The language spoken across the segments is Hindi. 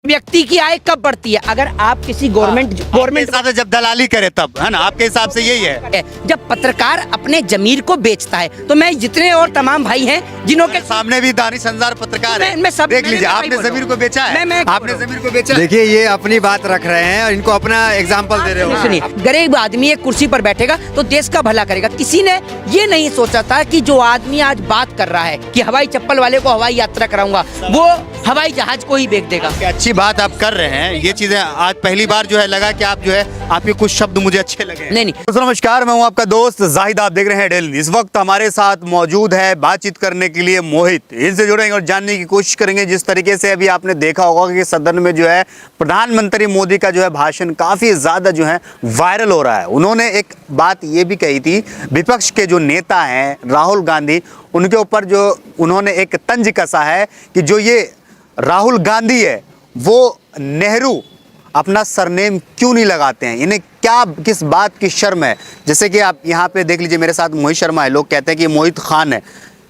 व्यक्ति की आय कब बढ़ती है? अगर आप किसी गवर्नमेंट साथ जब दलाली करे तब, है ना? आपके हिसाब से यही है। जब पत्रकार अपने जमीर को बेचता है तो मैं जितने और तमाम भाई हैं जिन्होंने सामने भी दानिश अंजार पत्रकार है, मैं सब देख लीजिए, आपने जमीर को बेचा है, आपने जमीर को बेचा। देखिए ये अपनी बात रख रहे हैं और इनको अपना एग्जाम्पल दे रहे हो। सुनिए, गरीब आदमी एक कुर्सी पर बैठेगा तो देश का भला करेगा। किसी ने ये नहीं सोचा था कि जो आदमी आज बात कर रहा है कि हवाई चप्पल वाले को हवाई यात्रा कराऊंगा, वो हवाई जहाज को ही बेच देगा। अच्छी बात आप कर रहे हैं, ये चीजें आज पहली बार जो है लगा कि आप जो है आपके कुछ शब्द मुझे अच्छे लगे। नहीं। तो नमस्कार, मैं हूं आपका दोस्त जाहिद, आप देख रहे हैं डेली। इस वक्त हमारे साथ मौजूद है बातचीत करने के लिए मोहित। इनसे जुड़ेंगे और जानने की कोशिश करेंगे। जिस तरीके से अभी आपने देखा होगा कि सदन में जो है प्रधानमंत्री मोदी का जो है भाषण काफी ज्यादा जो है वायरल हो रहा है। उन्होंने एक बात ये भी कही थी, विपक्ष के जो नेता हैं राहुल गांधी, उनके ऊपर जो उन्होंने एक तंज कसा है कि जो ये राहुल गांधी है वो नेहरू अपना सरनेम क्यों नहीं लगाते हैं, इन्हें क्या किस बात की शर्म है। जैसे कि आप यहाँ पे देख लीजिए, मेरे साथ मोहित शर्मा है, लोग कहते हैं कि ये मोहित खान है,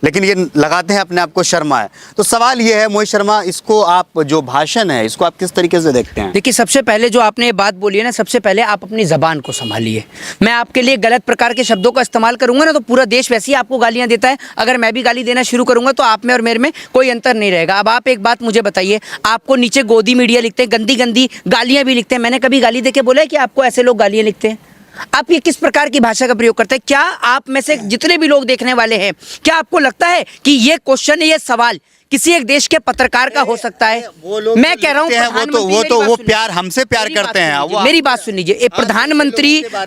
लेकिन ये लगाते हैं अपने आप को शर्मा है। तो सवाल ये है मोहित शर्मा, इसको आप जो भाषण है इसको आप किस तरीके से देखते हैं? देखिए, सबसे पहले जो आपने बात बोली है ना, सबसे पहले आप अपनी जबान को संभालिए। मैं आपके लिए गलत प्रकार के शब्दों का इस्तेमाल करूंगा ना तो पूरा देश वैसे ही आपको गालियां देता है। अगर मैं भी गाली देना शुरू करूंगा तो आप में और मेरे में कोई अंतर नहीं रहेगा। अब आप एक बात मुझे बताइए, आपको नीचे गोदी मीडिया लिखते हैं, गंदी गंदी गालियां भी लिखते हैं। मैंने कभी गाली देके बोला है कि आपको ऐसे लोग गालियां लिखते हैं? आप ये किस प्रकार की भाषा का प्रयोग करते हैं? क्या आप में से जितने भी लोग देखने वाले हैं, क्या आपको लगता है कि ये क्वेश्चन, ये सवाल किसी एक देश के पत्रकार का हो सकता है? मैं कह रहा हूँ वो प्यार हमसे प्यार करते हैं। मेरी बात सुन लीजिए, एक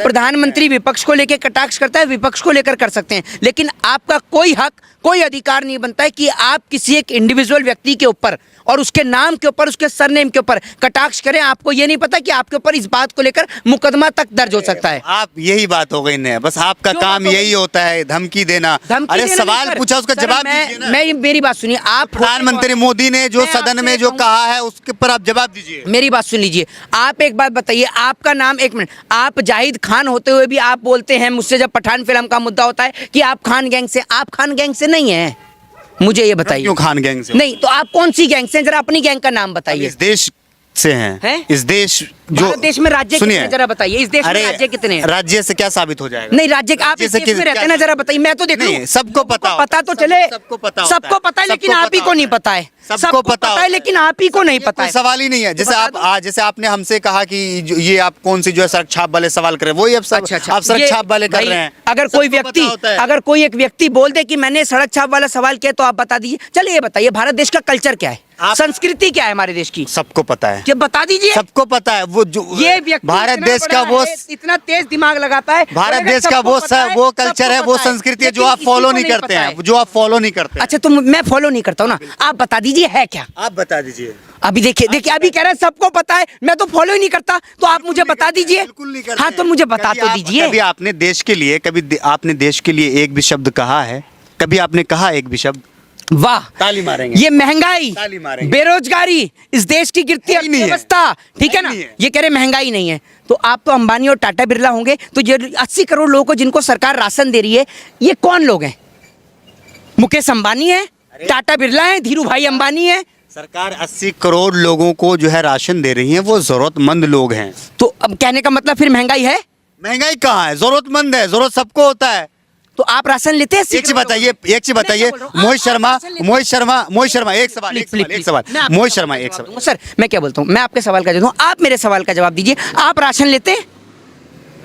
प्रधानमंत्री विपक्ष को लेकर कटाक्ष करता है, विपक्ष को लेकर कर सकते हैं, लेकिन आपका कोई हक, कोई अधिकार नहीं बनता है कि आप किसी एक इंडिविजुअल व्यक्ति के ऊपर और उसके नाम के ऊपर, उसके सरनेम के ऊपर कटाक्ष करें। आपको ये नहीं पता कि आपके ऊपर इस बात को लेकर मुकदमा तक दर्ज हो सकता है। आप यही बात हो गई ना, बस आपका काम यही होता है, धमकी देना। अरे सवाल पूछा, उसका जवाब दीजिए ना। मेरी बात सुनिए, आप प्रधानमंत्री मोदी ने जो सदन में जो कहा है उसके ऊपर आप जवाब दीजिए। मेरी बात सुन लीजिए, आप एक बात बताइए, आपका नाम, एक मिनट, आप जाहिद खान होते हुए भी आप बोलते हैं मुझसे जब पठान फिल्म का मुद्दा होता है कि आप खान गैंग से। आप खान गैंग से नहीं है, मुझे ये बताइए। क्यों खान गैंग से? नहीं तो आप कौन सी गैंग से हैं? जरा अपनी गैंग का नाम बताइए। इस देश से हैं। इस देश जो देश में राज्य कितने, जरा बताइए। इस देश में राज्य कितने हैं? राज्य से क्या साबित हो जाएगा? नहीं, राज्य आप इस देश में रहते हैं ना, जरा बताइए। मैं तो देख लूं, सबको पता तो चले, सबको पता है, लेकिन आप ही को नहीं पता है। सबको पता है लेकिन आप ही को नहीं पता है। सवाल ही नहीं है। जैसे आपने हमसे कहा कि ये आप कौन सी जो है सड़क छाप वाले सवाल कर रहे हैं, वही आप सड़क छाप वाले कर रहे हैं। अगर कोई एक व्यक्ति बोल दे कि मैंने सड़क छाप वाला सवाल किया तो आप बता दीजिए। चलिए ये बताइए, भारत देश का कल्चर क्या है, संस्कृति क्या है हमारे देश की? सबको पता है। क्या बता दीजिए? सबको पता है। वो जो ये व्यक्ति भारत देश का वो इतना तेज दिमाग लगाता है, भारत देश का वो कल्चर है, वो संस्कृति है जो आप फॉलो नहीं करते हैं, जो आप फॉलो नहीं करते। अच्छा, तो मैं फॉलो नहीं करता हूँ ना, आप बता दीजिए है क्या? आप बता दीजिए। अभी देखिए, अभी कह रहे हैं सबको पता है, मैं तो फॉलो ही नहीं करता, तो आप मुझे बता दीजिए। बिल्कुल नहीं करते। हाँ तो मुझे बता तो दीजिए। कभी आपने देश के लिए एक भी शब्द कहा है? कभी आपने कहा एक भी शब्द? वाह, ताली मारेंगे। ये महंगाई, बेरोजगारी, इस देश की गिरती अर्थव्यवस्था, ठीक है ना, ये कह रहे महंगाई नहीं है। तो आप तो अंबानी और टाटा बिरला होंगे, तो ये 80 करोड़ लोगों को जिनको सरकार राशन दे रही है, ये कौन लोग हैं? मुकेश अंबानी है, टाटा बिरला है, धीरू भाई अंबानी है। सरकार 80 करोड़ लोगों को जो है राशन दे रही है, वो जरूरतमंद लोग हैं। तो अब कहने का मतलब फिर महंगाई है? महंगाई कहाँ है? जरूरतमंद है, जरूरत सबको होता है। तो आप राशन लेते हैं? एक चीज बताइए मोहित शर्मा, एक सवाल मोहित शर्मा, एक सवाल। सर मैं क्या बोलता हूँ, मैं आपके सवाल का जवाब दूं, आप मेरे सवाल का जवाब दीजिए। आप राशन लेते हैं?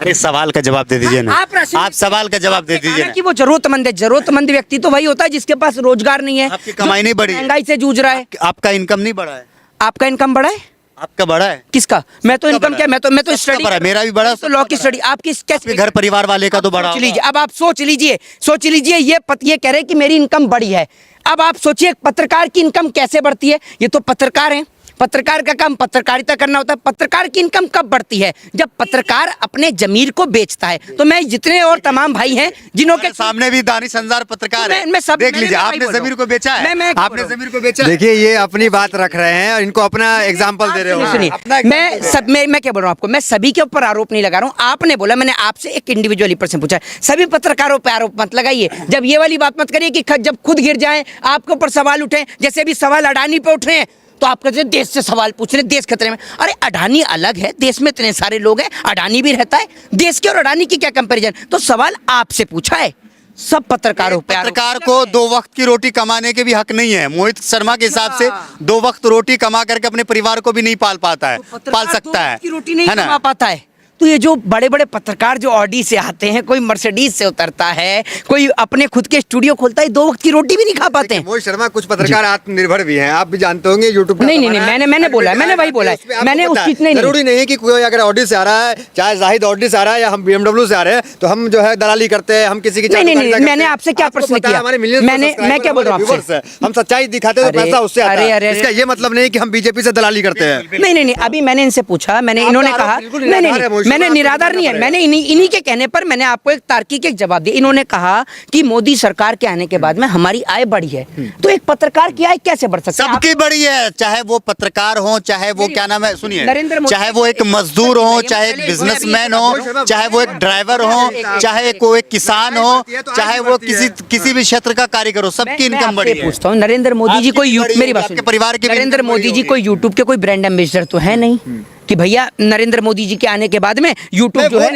अरे सवाल का जवाब दे दीजिए ना। आप सवाल का जवाब दे दीजिए कि वो जरूरतमंद है। जरूरतमंद व्यक्ति तो वही होता है जिसके पास रोजगार नहीं है, आपकी कमाई नहीं बढ़ी, महंगाई से जूझ रहा है। आपका इनकम नहीं बढ़ा है। आपका इनकम बढ़ा है? आपका बड़ा है? किसका? मैं तो इनकम क्या, मैं तो स्टडी, मेरा भी बड़ा, तो लॉ की स्टडी। आपकी कैसे? घर परिवार वाले का तो बड़ा। सोच लीजिए, अब आप सोच लीजिए, ये कह रहे कि मेरी इनकम बढ़ी है। अब आप सोचिए पत्रकार की इनकम कैसे बढ़ती है? ये तो पत्रकार हैं, पत्रकार का काम पत्रकारिता करना होता है। पत्रकार की इनकम कब बढ़ती है? जब पत्रकार अपने जमीर को बेचता है। तो मैं जितने और तमाम भाई हैं जिन्होंने सामने भी दानिश अंजार पत्रकार है, मैं सब देख लीजिए, आपने जमीर को बेचा है, आपने जमीर को बेचा। देखिए ये अपनी बात रख रहे हैं और इनको अपना एग्जाम्पल दे रहे हो। सुनिए, मैं क्या बोल रहा हूँ आपको, मैं सभी के ऊपर आरोप नहीं लगा रहा हूँ। आपने बोला, मैंने आपसे एक इंडिविजुअली प्रश्न पूछा, सभी पत्रकारों पर आरोप मत लगाइए। जब ये वाली बात मत करिए कि जब खुद गिर जाए आपके ऊपर सवाल उठे, जैसे भी सवाल अडानी पे उठ रहे हैं, तो आप कहते हैं देश से सवाल पूछ रहे हैं, देश खतरे में। अरे अडानी अलग है, देश में इतने सारे लोग हैं, अडानी भी रहता है, देश के और अडानी की क्या कंपैरिजन। तो सवाल आपसे पूछा है, सब पत्रकारों पे पत्रकार को 2 वक्त की रोटी कमाने के भी हक नहीं है। मोहित शर्मा के हिसाब से 2 वक्त रोटी कमा करके अपने परिवार को भी नहीं पाल पाता है, पाल सकता है, की रोटी नहीं है कमा ना? पाता है। तो ये जो बड़े बड़े पत्रकार जो ऑडी से आते हैं, कोई मर्सिडीज से उतरता है, कोई अपने खुद के स्टूडियो खोलता है, 2 वक्त की रोटी भी नहीं खा पाते हैं। मोहित शर्मा, कुछ पत्रकार आत्मनिर्भर भी हैं, आप भी जानते होंगे। यूट्यूब नहीं, मैंने बोला है, मैंने वही बोला है, मैंने उस चीज नहीं। जरूरी नहीं है कि कोई अगर ऑडी से आ रहा है, चाहे जाहिद ऑडी से आ रहा है या हम BMW से आ रहे हैं, तो हम जो है दलाली करते हैं, हम किसी की नहीं, मैंने आपसे क्या प्रश्न किया? मैं क्या बोल रहा हूँ आपसे? हम सच्चाई दिखाते हैं तो पैसा उससे आता है। इसका ये मतलब नहीं कि हम बीजेपी से दलाली करते हैं। नहीं, अभी मैंने इनसे पूछा, इन्होंने कहा नहीं, मैंने निराधार नहीं है, मैंने इन्हीं के कहने पर मैंने आपको एक तार्किक एक जवाब दिया। इन्होंने कहा कि मोदी सरकार के आने के बाद में हमारी आय बढ़ी है। तो एक पत्रकार की आय कैसे बढ़ सकती है? सबकी बड़ी है, चाहे वो पत्रकार हो, चाहे वो क्या नाम है, सुनिए, नरेंद्र मोदी, चाहे वो एक मजदूर हो, चाहे एक बिजनेसमैन हो, चाहे वो एक ड्राइवर हो, चाहे कोई किसान हो, चाहे वो किसी भी क्षेत्र का कारीगर हो, सबकी इनकम बड़ी है। पूछता हूँ, नरेंद्र मोदी जी कोई मेरी बात आपके परिवार के नरेंद्र मोदी जी कोई यूट्यूब के कोई ब्रांड एम्बेसडर तो है नहीं कि भैया नरेंद्र मोदी जी के आने के बाद में यूट्यूब जो है,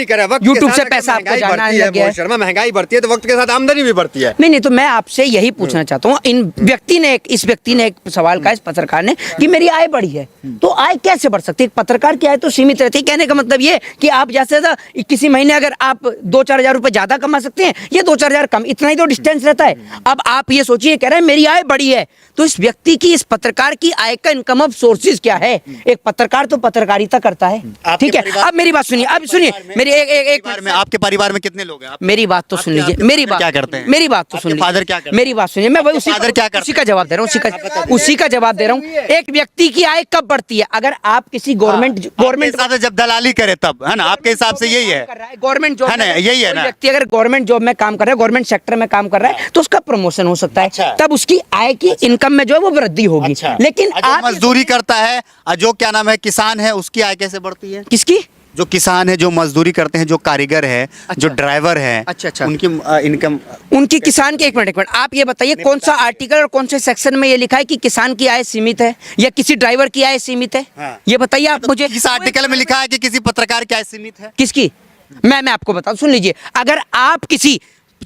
यूट्यूब से पैसा आपको जाना लग गया है। शर्मा, महंगाई बढ़ती है तो वक्त के साथ आमदनी भी बढ़ती है। नहीं, तो मैं आपसे यही पूछना चाहता हूँ, इस व्यक्ति ने एक सवाल कहा, इस पत्रकार ने, कि मेरी आय बढ़ी है। तो आय कैसे बढ़ सकती है? पत्रकार की आय तो सीमित रहती है। कहने का मतलब ये कि आप जैसे किसी महीने अगर आप 2-4 हजार रुपए ज्यादा कमा सकते हैं, ये 2-4 हजार कम, इतना ही तो डिस्टेंस रहता है। अब आप ये सोचिए, कह रहे हैं मेरी आय बढ़ी है, तो इस व्यक्ति की, इस पत्रकार की आय का इनकम ऑफ सोर्सेज क्या है? एक पत्रकार तो पत्रकारिता करता है, ठीक है। अब मेरी बात सुनिए, अब सुनिए मेरी एक परिवार में, आपके परिवार में कितने लोग हैं? मेरी बात तो सुन लीजिए, मेरी बात क्या करते हैं? मेरी बात तो सुन लीजिए, फादर क्या करते हैं? मेरी बात सुनिए, मैं वही फादर क्या करते हैं? उसी का जवाब दे रहा हूँ, उसी का जवाब दे रहा हूँ। एक व्यक्ति की आय कब बढ़ती है? अगर आप किसी गवर्नमेंट हिसाब से जब दलाली करे तब, है ना? आपके हिसाब से यही है, गवर्नमेंट जॉब है ना? यही है ना? व्यक्ति अगर गवर्नमेंट जॉब में काम कर रहा है, गवर्नमेंट सेक्टर में काम कर रहा है, तो उसका प्रमोशन हो सकता है, तब उसकी आय की इनकम में जो है वो वृद्धि होगी। लेकिन जो मजदूरी करता है, जो क्या नाम है, किसान है, उसकी आय कैसे बढ़ती है? किसकी? जो किसान है, जो मजदूरी करते हैं, जो कारीगर है, जो ड्राइवर है, अच्छा, उनकी इनकम, उनकी किसान के एक मिनट आप ये बताइए, कौन सा आर्टिकल और कौन से सेक्शन में ये लिखा है कि किसान की आय सीमित है या किसी ड्राइवर की आय सीमित है? ये बताइए आप मुझे। किस आर्टिकल में लिखा है कि किसी पत्रकार की आय सीमित है? किसकी? मैं आपको बताऊं, सुन लीजिए, अगर आप किसी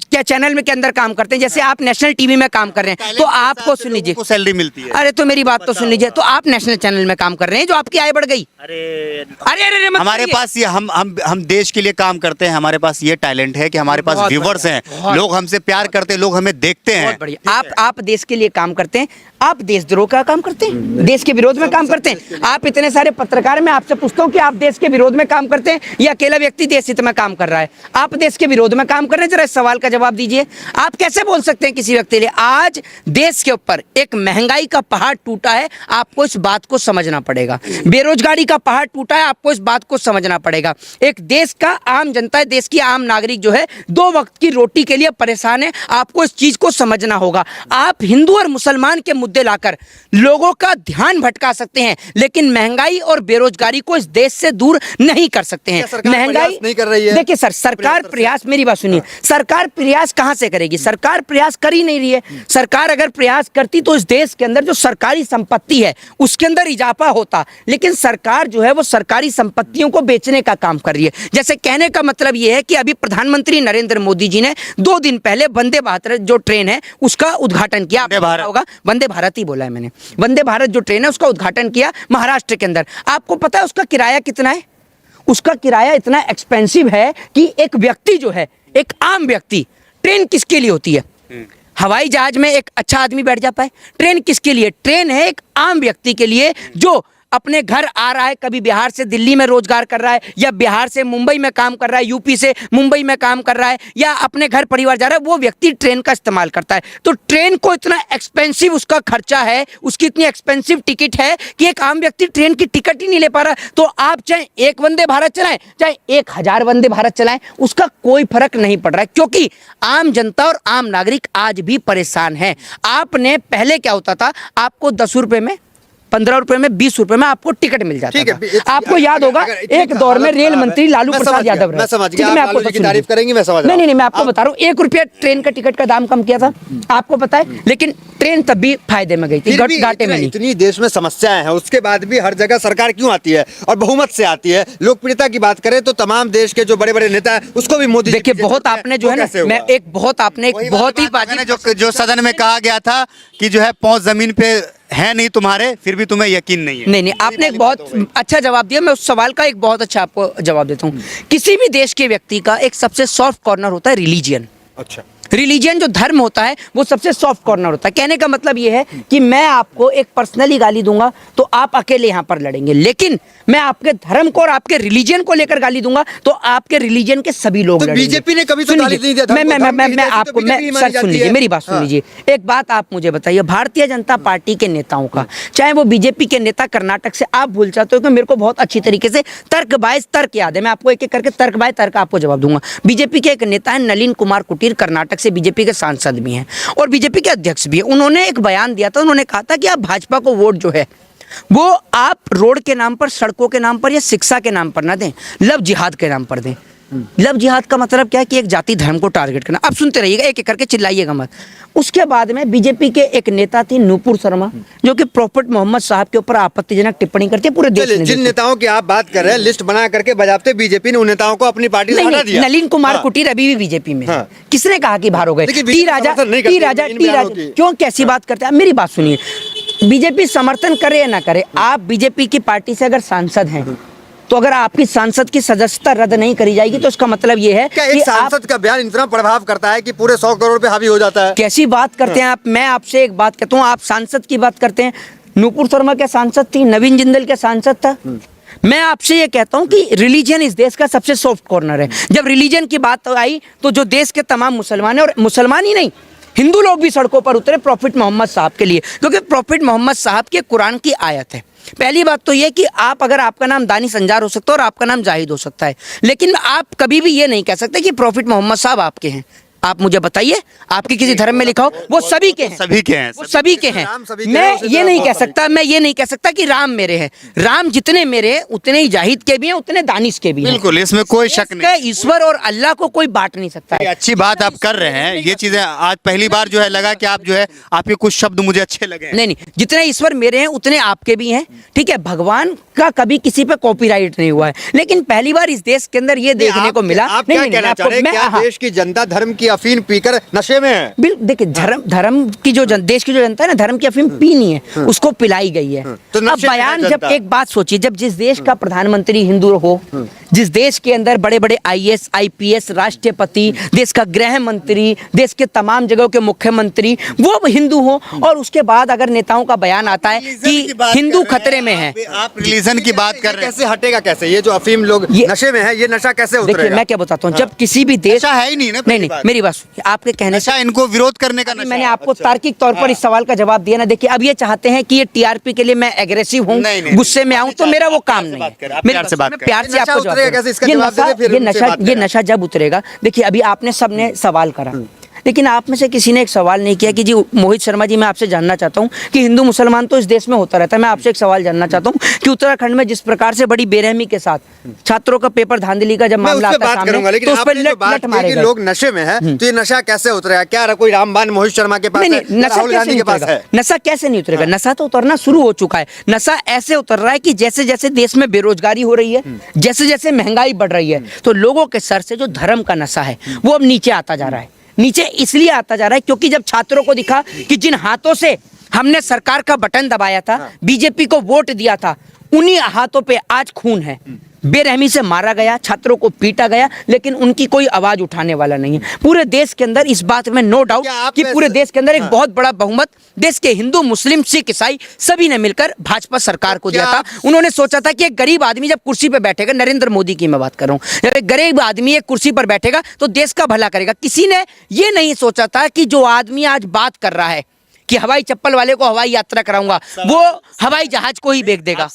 क्या चैनल में के अंदर काम करते हैं, जैसे आप नेशनल टीवी में काम कर रहे हैं, तो आपको सुन लीजिए, सैलरी मिलती है। अरे तो मेरी बात तो सुन लीजिए, तो आप नेशनल चैनल में काम कर रहे हैं, जो आपकी आय बढ़ गई। अरे हमारे पास ये हम देश के लिए काम करते हैं, हमारे पास ये टैलेंट है कि हमारे पास व्यूवर्स हैं, लोग हमसे प्यार करते हैं, लोग हमें देखते हैं। बहुत बढ़िया। आप देश के लिए काम करते हैं, आप देशद्रोह का काम करते हैं, देश के विरोध में काम करते हैं। आप इतने सारे पत्रकार, मैं आपसे पूछता हूँ कि आप देश के विरोध में काम करते हैं या अकेला व्यक्ति देश हित में काम कर रहा है? आप देश के विरोध में काम कर रहे हैं, जरा इस सवाल का जवाब दीजिए। आप कैसे बोल सकते हैं किसी व्यक्ति लिए? आज देश के ऊपर एक महंगाई का पहाड़ टूटा है, आपको इस बात को समझना पड़ेगा। बेरोजगारी का पहाड़ टूटा है, आपको इस बात को समझना पड़ेगा। एक देश का आम जनता है, देश की आम नागरिक जो है 2 वक्त की रोटी के लिए परेशान है, आपको इस चीज को समझना होगा। आप हिंदू और मुसलमान के मुद्दे लाकर लोगों का ध्यान भटका सकते हैं, लेकिन महंगाई और बेरोजगारी को इस देश से दूर नहीं कर सकते हैं। महंगाई नहीं कर रही है। देखिए सर, सरकार प्रयास, मेरी बात सुनिए, सरकार प्रयास कहां से करेगी? सरकार प्रयास कर ही नहीं रही है। सरकार अगर प्रयास करती तो इस देश के अंदर जो सरकारी संपत्ति है उसके अंदर इजाफा होता, लेकिन सरकार जो है वो सरकारी संपत्तियों को बेचने का काम कर रही है। जैसे कहने का मतलब ये है कि अभी प्रधानमंत्री नरेंद्र मोदी जी ने 2 दिन पहले वंदे भारत जो ट्रेन है उसका उद्घाटन किया। आपको पता होगा, वंदे भारत ही बोला है मैंने, वंदे भारत जो ट्रेन है उसका उद्घाटन किया महाराष्ट्र के अंदर। आपको पता है उसका किराया कितना है? उसका किराया इतना एक्सपेंसिव है कि एक व्यक्ति जो है, एक आम व्यक्ति, ट्रेन किसके लिए होती है? हवाई जहाज में एक अच्छा आदमी बैठ जाता है, ट्रेन किसके लिए? ट्रेन है एक आम व्यक्ति के लिए जो अपने घर आ रहा है, कभी बिहार से दिल्ली में रोजगार कर रहा है, या बिहार से मुंबई में काम कर रहा है, यूपी से मुंबई में काम कर रहा है, या अपने घर परिवार जा रहा है, वो व्यक्ति ट्रेन का इस्तेमाल करता है। तो ट्रेन को इतना एक्सपेंसिव उसका खर्चा है, उसकी इतनी एक्सपेंसिव टिकट है कि एक आम व्यक्ति ट्रेन की टिकट ही नहीं ले पा रहा। तो आप चाहे 1 वंदे भारत चलाएं, चाहे 1000 वंदे भारत चलाएं, उसका कोई फर्क नहीं पड़ रहा है, क्योंकि आम जनता और आम नागरिक आज भी परेशान है। आपने पहले क्या होता था, आपको 10 रुपए में 15 रुपए में 20 रुपए में आपको टिकट मिल जाता ठीक है, था। आपको याद होगा एक दौर में रेल मंत्री लालू प्रसाद यादव रहे। मैं समझ ठीक है, गया, मैं आप आपको लालू जी की सुनिए। तारीफ करेंगी, मैं समझ रहा नहीं हूं। नहीं, मैं आपको बता रहा हूँ 1 रुपया ट्रेन का टिकट का दाम कम किया था, आपको पता है, लेकिन ट्रेन तब भी फायदे में गई थी, फिर भी घाटे में नहीं। इतनी देश में समस्याएं हैं, उसके बाद भी हर जगह सरकार क्यों आती है और बहुमत से आती है। लोकप्रियता की बात करें तो तमाम देश के जो बड़े बड़े नेता हैं उसको भी मोदी जी देखिए पीछे बहुत छोड़ते हैं। आपने जो वो है ना, कैसे हुआ? मैं एक बहुत आपने एक बहुत ही मैंने जो सदन में कहा गया था कि जो है पहुंच जमीन पे है नहीं तुम्हारे, फिर भी तुम्हें यकीन नहीं है। नहीं, आपने एक बहुत अच्छा जवाब दिया। मैं उस सवाल का एक बहुत अच्छा आपको जवाब देता हूँ। किसी भी देश के व्यक्ति का एक सबसे सॉफ्ट कॉर्नर होता है रिलीजियन। अच्छा, रिलीजन जो धर्म होता है वो सबसे सॉफ्ट कॉर्नर होता है। कहने का मतलब ये है कि मैं आपको एक पर्सनली गाली दूंगा तो आप अकेले यहाँ पर लड़ेंगे, लेकिन मैं आपके धर्म को और आपके रिलीजन को लेकर गाली दूंगा तो आपके रिलीजन के सभी लोग तो लड़ेंगे। बीजेपी ने कभी तो सुन गाली लीजिए, नहीं दिया, धर्म को, धर्म की मैं हिदायत आपको तो मैं बीजेपी सर मानी सुन जाती लीजिए, है। मेरी बात सुन हाँ। लीजिए। एक बात आप मुझे बताइए, भारतीय जनता पार्टी के नेताओं का, चाहे वो बीजेपी के नेता कर्नाटक से, आप भूल जाते हो कि मेरे को बहुत अच्छी तरीके से तर्कबाज तर्क याद है, मैं आपको एक एक करके तर्कबाज तर्क आपको जवाब दूंगा। बीजेपी के एक नेता है नलिन कुमार कुटीर, कर्नाटक से बीजेपी के सांसद भी हैं और बीजेपी के अध्यक्ष भी है। उन्होंने एक बयान दिया था, उन्होंने कहा था कि आप भाजपा को वोट जो है वो आप रोड के नाम पर, सड़कों के नाम पर या शिक्षा के नाम पर ना दें, लव जिहाद के नाम पर दें। लव जिहाद का मतलब क्या है कि एक जाति धर्म को टारगेट करना। अब सुनते रहिएगा, एक एक करके चिल्लाइएगा मत। उसके बाद में बीजेपी के एक नेता थी नूपुर शर्मा, जो कि प्रॉफिट मोहम्मद साहब के ऊपर आपत्तिजनक टिप्पणी करती है। पूरे देश चलिए, ने जिन देखी। नेताओं की आप बात कर रहे हैं, लिस्ट बना करके बजाते बीजेपी ने उन नेताओं को अपनी पार्टी से नहीं हटा नहीं, दिया। नलिन कुमार हाँ। कुटीर अभी भी बीजेपी में है। हाँ। किसने कहा कि बाहर हो गए? लेकिन टी बीजेपी राजा, समर्थन नहीं टी करती राजा, इन टी बयानों राजा, की। क्यों कैसी बात करते हैं? मेरी बात सुनिए, बीजेपी समर्थन करे या ना करे, आप बीजेपी की पार्टी से अगर सांसद हैं तो अगर आपकी सांसद की सदस्यता रद्द नहीं करी जाएगी तो इसका मतलब ये है क्या कि एक आप सांसद का बयान इतना प्रभाव करता है कि पूरे 100 करोड़ पे हावी हो जाता है? कैसी बात करते हैं आप? मैं आपसे एक बात कहता हूँ, आप सांसद की बात करते हैं। नूपुर शर्मा क्या सांसद थी? नवीन जिंदल क्या सांसद था? मैं आपसे ये कहता हूँ कि रिलीजन इस देश का सबसे सॉफ्ट कॉर्नर है। जब रिलीजन की बात आई तो जो देश के तमाम मुसलमान हैं, और मुसलमान ही नहीं, हिंदू लोग भी सड़कों पर उतरे प्रॉफिट मोहम्मद साहब के लिए, क्योंकि प्रॉफिट मोहम्मद साहब के कुरान की आयत है। पहली बात तो ये कि आप, अगर आपका नाम दानिश अंजार हो सकता है और आपका नाम जाहिद हो सकता है, लेकिन आप कभी भी ये नहीं कह सकते कि प्रॉफिट मोहम्मद साहब आपके हैं। आप मुझे बताइए, आपके किसी धर्म में लिखा हो? वो सभी के हैं, सभी के हैं, वो सभी के हैं। राम सभी के मैं हैं, उसी ये तरह नहीं बहुत कह सभी सकता, मैं ये नहीं कह सकता कि राम मेरे हैं। राम जितने मेरे हैं उतने ही जाहिद के भी हैं, उतने दानिश के भी हैं। बिल्कुल, इसमें कोई शक इसका नहीं। ईश्वर और अल्लाह को कोई बांट नहीं सकता ये है। अच्छी बात आप कर रहे हैं। ये चीजें आज पहली बार जो है लगा कि आप जो है, आपके कुछ शब्द मुझे अच्छे लगे हैं। नहीं नहीं, जितने ईश्वर मेरे हैं उतने आपके भी हैं। ठीक है, भगवान का कभी किसी पे कॉपीराइट नहीं हुआ है, लेकिन पहली बार इस देश के अंदर ये देखने को मिला। आप नहीं, क्या नहीं, कहना मैं चाह रहे हैं? आपको- क्या हाँ, देश की जनता धर्म की अफीम पीकर नशे में है? देखिए, धर्म की जो देश की जो जनता है ना, धर्म की अफीम पी नहीं है, उसको पिलाई गई है। तो अब नशे में है बयान, जब जनता। एक बात सोचिए, जब जिस देश का प्रधानमंत्री हिंदू हो, जिस देश के अंदर बड़े बड़े IAS IPS राष्ट्रपति, देश का गृह मंत्री, देश के तमाम जगहों के मुख्यमंत्री वो हिंदू हो, और उसके बाद अगर नेताओं का बयान आता है कि हिंदू खतरे में है। आप रिलीजन की बात कर रहे हैं। कैसे हटेगा? कैसे ये जो अफीम लोग ये- नशे में है, ये नशा कैसे देखिए, उतरेगा? मैं क्या बताता हूँ, जब किसी भी देश, नशा है ही नहीं ना, नहीं पहली नहीं, बात। मेरी बात सुनिए, आपके कहने से नशा इनको विरोध करने का नशा मैंने है। आपको तार्किक तौर पर इस सवाल का जवाब दिया ना। देखिए, अब ये चाहते हैं कि ये TRP के लिए मैं एग्रेसिव हूँ, नहीं, नहीं, गुस्से में आऊँ, तो मेरा वो काम नहीं बात करें, है। आप मेरी प्यार से बात बात सुनिए, प्यार करें। से आपको नशा जवाब उतरेगा दूंगा। कैसे? इसका ये जवाब दे दे, फिर उनसे बात ये करें। नशा जब उतरेगा, देखिए अभी आपने सबने सवाल करा, लेकिन आप में से किसी ने एक सवाल नहीं किया कि जी मोहित शर्मा जी, मैं आपसे जानना चाहता हूं कि हिंदू मुसलमान तो इस देश में होता रहता है, मैं आपसे एक सवाल जानना चाहता हूं कि उत्तराखंड में जिस प्रकार से बड़ी बेरहमी के साथ छात्रों का पेपर धांधली का जब मैं मामला उस पे आता है बात करूंगा, सामने, लेकिन तो उस पर आपने जो लट बात लट की मारे कि गए। लोग नशे में है, तो ये नशा कैसे उतरेगा? क्या कोई रामबाण मोहित शर्मा के पास नहीं है? नहीं, नशा राहुल कैसे गांधी नहीं के पास उतरेगा? है? नशा कैसे नहीं उतरेगा? नशा तो उतरना शुरू हो चुका है। नशा ऐसे उतर रहा है कि जैसे जैसे देश में बेरोजगारी हो रही है, जैसे जैसे महंगाई बढ़ रही है, तो लोगों के सर से जो धर्म का नशा है वो अब नीचे आता जा रहा है। नीचे इसलिए आता जा रहा है क्योंकि जब छात्रों को दिखा कि जिन हाथों से हमने सरकार का बटन दबाया था, बीजेपी को वोट दिया था, उन्हीं हाथों पे आज खून है। बेरहमी से मारा गया, छात्रों को पीटा गया, लेकिन उनकी कोई आवाज उठाने वाला नहीं है। पूरे देश के अंदर इस बात में नो डाउट क्या आप कि पूरे देश के अंदर एक हाँ। बहुत बड़ा बहुमत देश के हिंदू, मुस्लिम, सिख, ईसाई सभी ने मिलकर भाजपा सरकार को दिया क्या था। उन्होंने सोचा था कि एक गरीब आदमी जब कुर्सी पर बैठेगा, नरेंद्र मोदी की मैं बात कर रहा हूं, जब एक गरीब आदमी एक कुर्सी पर बैठेगा तो देश का भला करेगा। किसी ने ये नहीं सोचा था कि जो आदमी आज बात कर रहा है कि हवाई चप्पल वाले को हवाई यात्रा कराऊंगा, वो हवाई जहाज को ही बेच देगा।